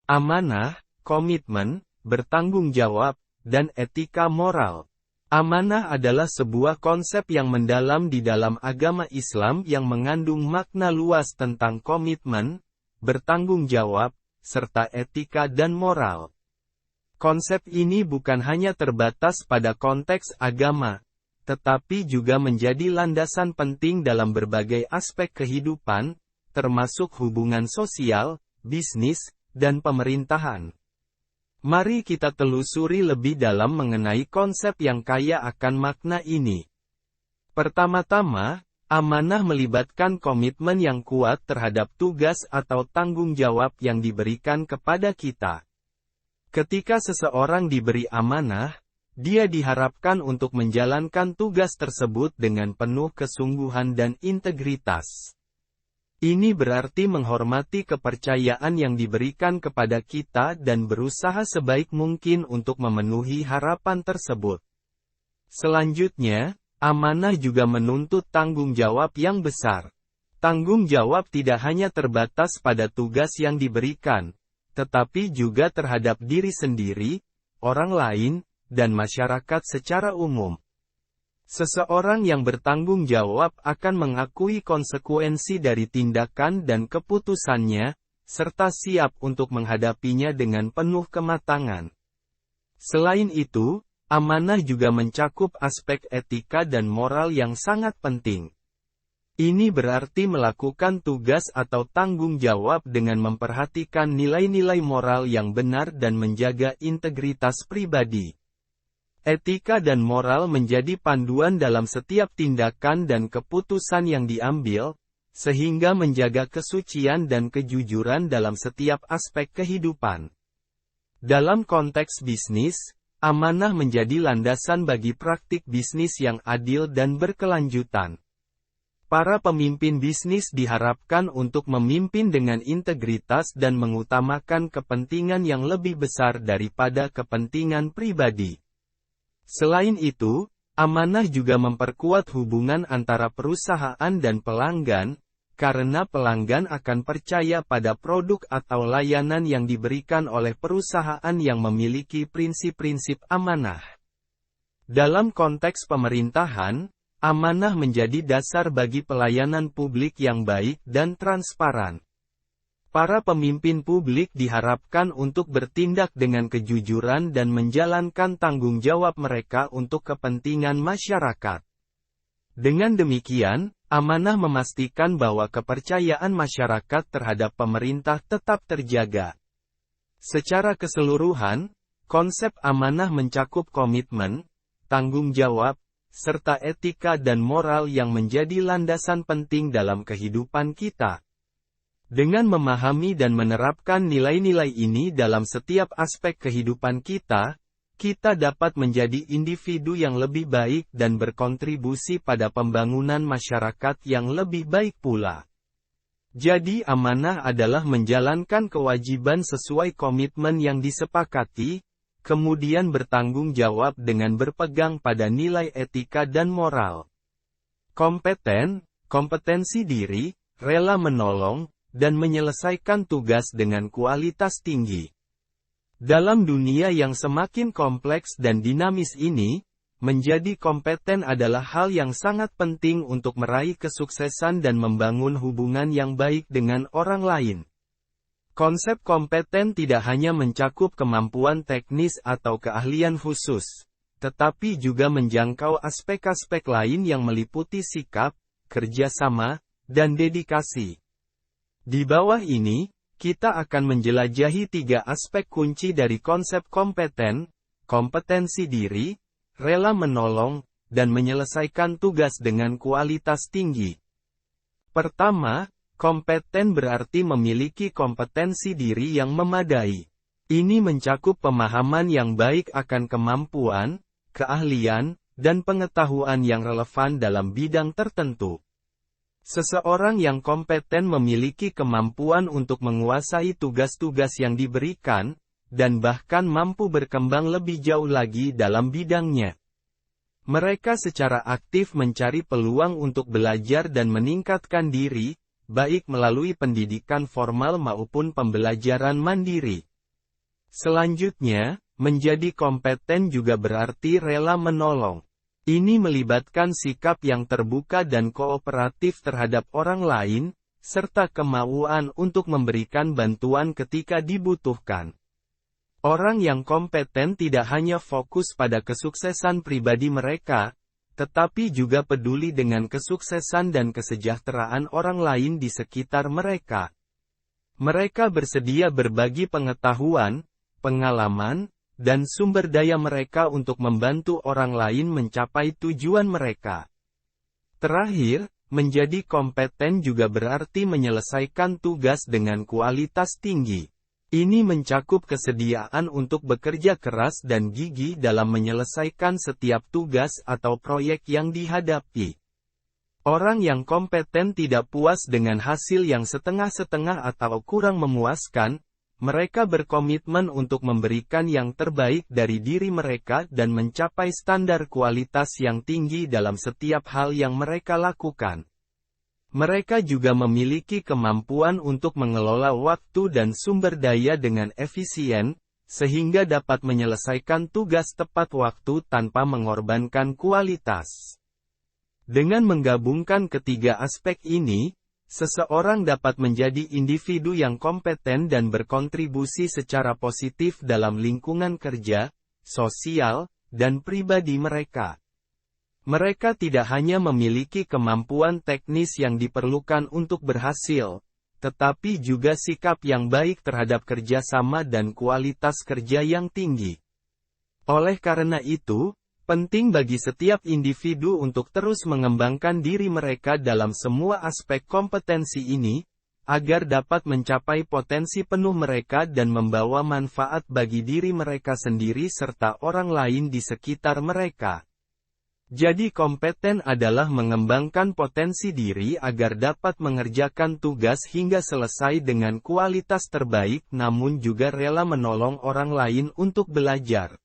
Amanah, komitmen, bertanggung jawab, dan etika moral. Amanah adalah sebuah konsep yang mendalam di dalam agama Islam yang mengandung makna luas tentang komitmen, bertanggung jawab, serta etika dan moral. Konsep ini bukan hanya terbatas pada konteks agama, tetapi juga menjadi landasan penting dalam berbagai aspek kehidupan, termasuk hubungan sosial, bisnis, dan pemerintahan. Mari kita telusuri lebih dalam mengenai konsep yang kaya akan makna ini. Pertama-tama, amanah melibatkan komitmen yang kuat terhadap tugas atau tanggung jawab yang diberikan kepada kita. Ketika seseorang diberi amanah, dia diharapkan untuk menjalankan tugas tersebut dengan penuh kesungguhan dan integritas. Ini berarti menghormati kepercayaan yang diberikan kepada kita dan berusaha sebaik mungkin untuk memenuhi harapan tersebut. Selanjutnya, amanah juga menuntut tanggung jawab yang besar. Tanggung jawab tidak hanya terbatas pada tugas yang diberikan, tetapi juga terhadap diri sendiri, orang lain, dan masyarakat secara umum. Seseorang yang bertanggung jawab akan mengakui konsekuensi dari tindakan dan keputusannya, serta siap untuk menghadapinya dengan penuh kematangan. Selain itu, amanah juga mencakup aspek etika dan moral yang sangat penting. Ini berarti melakukan tugas atau tanggung jawab dengan memperhatikan nilai-nilai moral yang benar dan menjaga integritas pribadi. Etika dan moral menjadi panduan dalam setiap tindakan dan keputusan yang diambil, sehingga menjaga kesucian dan kejujuran dalam setiap aspek kehidupan. Dalam konteks bisnis, amanah menjadi landasan bagi praktik bisnis yang adil dan berkelanjutan. Para pemimpin bisnis diharapkan untuk memimpin dengan integritas dan mengutamakan kepentingan yang lebih besar daripada kepentingan pribadi. Selain itu, amanah juga memperkuat hubungan antara perusahaan dan pelanggan, karena pelanggan akan percaya pada produk atau layanan yang diberikan oleh perusahaan yang memiliki prinsip-prinsip amanah. Dalam konteks pemerintahan, amanah menjadi dasar bagi pelayanan publik yang baik dan transparan. Para pemimpin publik diharapkan untuk bertindak dengan kejujuran dan menjalankan tanggung jawab mereka untuk kepentingan masyarakat. Dengan demikian, amanah memastikan bahwa kepercayaan masyarakat terhadap pemerintah tetap terjaga. Secara keseluruhan, konsep amanah mencakup komitmen, tanggung jawab, serta etika dan moral yang menjadi landasan penting dalam kehidupan kita. Dengan memahami dan menerapkan nilai-nilai ini dalam setiap aspek kehidupan kita, kita dapat menjadi individu yang lebih baik dan berkontribusi pada pembangunan masyarakat yang lebih baik pula. Jadi amanah adalah menjalankan kewajiban sesuai komitmen yang disepakati, kemudian bertanggung jawab dengan berpegang pada nilai etika dan moral. Kompetensi diri, rela menolong, dan menyelesaikan tugas dengan kualitas tinggi. Dalam dunia yang semakin kompleks dan dinamis ini, menjadi kompeten adalah hal yang sangat penting untuk meraih kesuksesan dan membangun hubungan yang baik dengan orang lain. Konsep kompeten tidak hanya mencakup kemampuan teknis atau keahlian khusus, tetapi juga menjangkau aspek-aspek lain yang meliputi sikap, kerjasama, dan dedikasi. Di bawah ini, kita akan menjelajahi 3 aspek kunci dari konsep kompeten: kompetensi diri, rela menolong, dan menyelesaikan tugas dengan kualitas tinggi. Pertama, kompeten berarti memiliki kompetensi diri yang memadai. Ini mencakup pemahaman yang baik akan kemampuan, keahlian, dan pengetahuan yang relevan dalam bidang tertentu. Seseorang yang kompeten memiliki kemampuan untuk menguasai tugas-tugas yang diberikan, dan bahkan mampu berkembang lebih jauh lagi dalam bidangnya. Mereka secara aktif mencari peluang untuk belajar dan meningkatkan diri, baik melalui pendidikan formal maupun pembelajaran mandiri. Selanjutnya, menjadi kompeten juga berarti rela menolong. Ini melibatkan sikap yang terbuka dan kooperatif terhadap orang lain, serta kemauan untuk memberikan bantuan ketika dibutuhkan. Orang yang kompeten tidak hanya fokus pada kesuksesan pribadi mereka, tetapi juga peduli dengan kesuksesan dan kesejahteraan orang lain di sekitar mereka. Mereka bersedia berbagi pengetahuan, pengalaman, dan sumber daya mereka untuk membantu orang lain mencapai tujuan mereka. Terakhir, menjadi kompeten juga berarti menyelesaikan tugas dengan kualitas tinggi. Ini mencakup kesediaan untuk bekerja keras dan gigih dalam menyelesaikan setiap tugas atau proyek yang dihadapi. Orang yang kompeten tidak puas dengan hasil yang setengah-setengah atau kurang memuaskan. Mereka berkomitmen untuk memberikan yang terbaik dari diri mereka dan mencapai standar kualitas yang tinggi dalam setiap hal yang mereka lakukan. Mereka juga memiliki kemampuan untuk mengelola waktu dan sumber daya dengan efisien, sehingga dapat menyelesaikan tugas tepat waktu tanpa mengorbankan kualitas. Dengan menggabungkan ketiga aspek ini, seseorang dapat menjadi individu yang kompeten dan berkontribusi secara positif dalam lingkungan kerja, sosial, dan pribadi mereka. Mereka tidak hanya memiliki kemampuan teknis yang diperlukan untuk berhasil, tetapi juga sikap yang baik terhadap kerjasama dan kualitas kerja yang tinggi. Oleh karena itu, penting bagi setiap individu untuk terus mengembangkan diri mereka dalam semua aspek kompetensi ini, agar dapat mencapai potensi penuh mereka dan membawa manfaat bagi diri mereka sendiri serta orang lain di sekitar mereka. Jadi kompeten adalah mengembangkan potensi diri agar dapat mengerjakan tugas hingga selesai dengan kualitas terbaik namun juga rela menolong orang lain untuk belajar.